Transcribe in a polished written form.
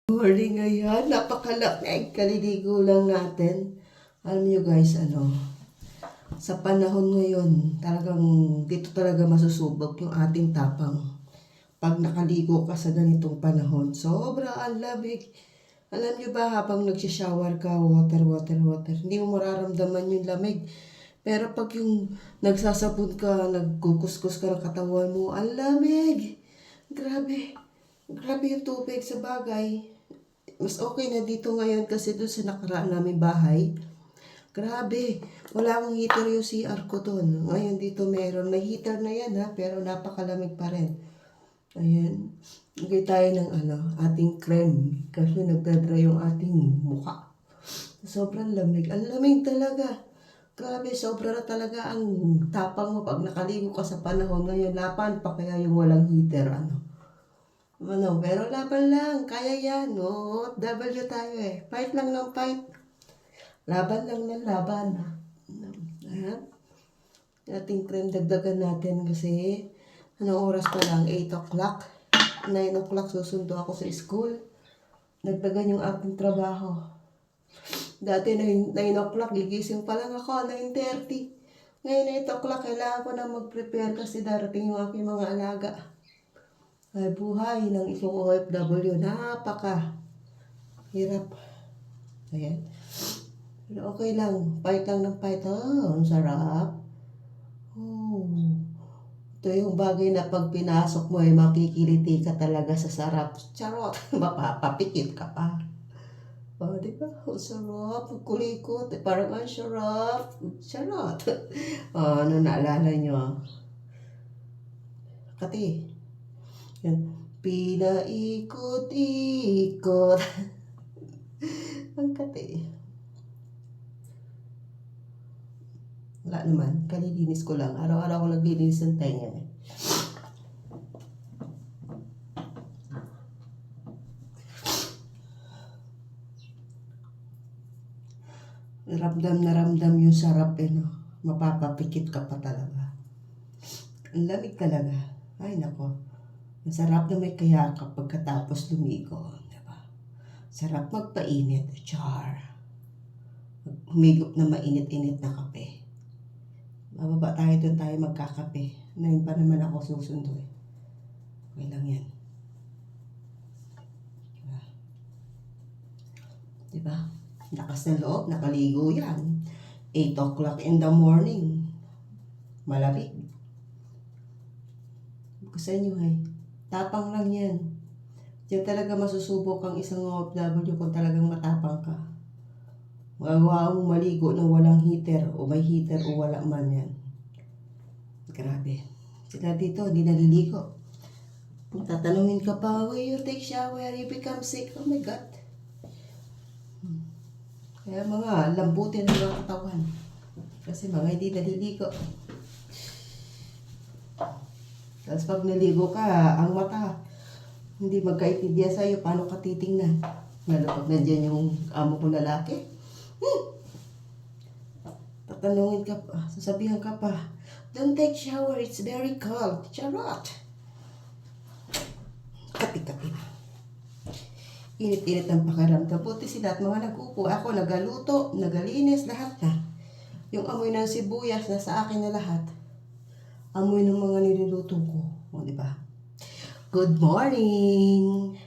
Morning ngayon, napakalaki. Kaliligo lang natin. Alam niyo guys, sa panahon ngayon, talagang dito talaga masusubok yung ating tapang. Pag nakaligo ka sa ganitong panahon, sobra ang lamig. Alam niyo ba, habang nagsishower ka, water, hindi mo mararamdaman yung lamig. Pero pag yung nagsasabon ka, nagkukuskus ka ng katawan mo, ang lamig. Grabe. Grabe yung tubig sa bagay. Mas okay na dito ngayon kasi doon sa nakaraan namin bahay. Grabe, wala akong heater yung CR ko doon. Ngayon dito meron. May heater na yan ha, pero napakalamig pa rin. Ayan. Lagay tayo ng ating cream. Kasi nagdadry yung ating mukha. Sobrang lamig. Ang lamig talaga. Grabe, sobra na talaga ang tapang mo pag nakaligo ka sa panahon ngayon. Lapan pa kaya yung walang heater, pero laban lang, kaya yan, W tayo eh. Fight lang ng fight. Laban lang ng laban. Ayan. Ating cream, dagdagan natin kasi, anong oras pa lang? 8 o'clock. 9 o'clock susundo ako sa school. Dagdagan yung aking trabaho. Dati 9 o'clock, gigising pa lang ako, 9:30. Ngayon 8 o'clock, kailangan ko na mag-prepare kasi darating yung aking mga alaga. Ay, buhay ng isang OFW, napaka hirap. Ayan. Pero okay lang, fight lang ng fight. Ang sarap. Ito yung bagay na pag pinasok mo ay makikiliti ka talaga sa sarap. Charot, mapapapikit ka pa. Di ba? Ang sarap, kulikot. Parang ang sarap. Charot. Ano naalala nyo? Kati. Yan. Pinaikot-ikot. Ang kati. Wala naman. Kalilinis ko lang. Araw-araw ko naglilinis ng tenga eh. Ramdam na ramdam yung sarap Mapapapikit ka pa talaga. Ang lamig talaga. Ay nako. Masarap na may kayakap pagkatapos lumigo, diba? Sarap magpainit, char. Humigop na mainit-init na kape. Bababa tayo doon tayo magkakape. Ngayon pa naman ako susundo eh. Okay lang yan. Diba? Lakas ng loob, nakaligo yan. 8 o'clock in the morning. Malamig. Gusto nyo tapang lang yan. Diyan talaga masusubok ang isang OFW kung talagang matapang ka. Magawa mong maligo na walang heater o may heater o wala man yan. Grabe. Sila dito, hindi naliligo. Kung tatanungin ka pa, when you take shower, you become sick. Oh my God. Kaya mga lambutin ng mga katawan. Kasi mga hindi naliligo. Tapos pag naligo ka, ang mata, hindi magkaintindihan sa'yo, paano ka titingnan? Lalo pag nandiyan yung amo kong lalaki. Tatanungin ka pa, sasabihan ka pa, don't take shower, it's very cold. Charot! Kati-kati na. Init-init ang pakiramdam. Buti sila at mga nag-upo. Ako nagaluto, nagalinis, lahat na. Yung amoy ng sibuyas, nasa akin na lahat. Amoy ng mga niluluto ko. O, diba? Good morning!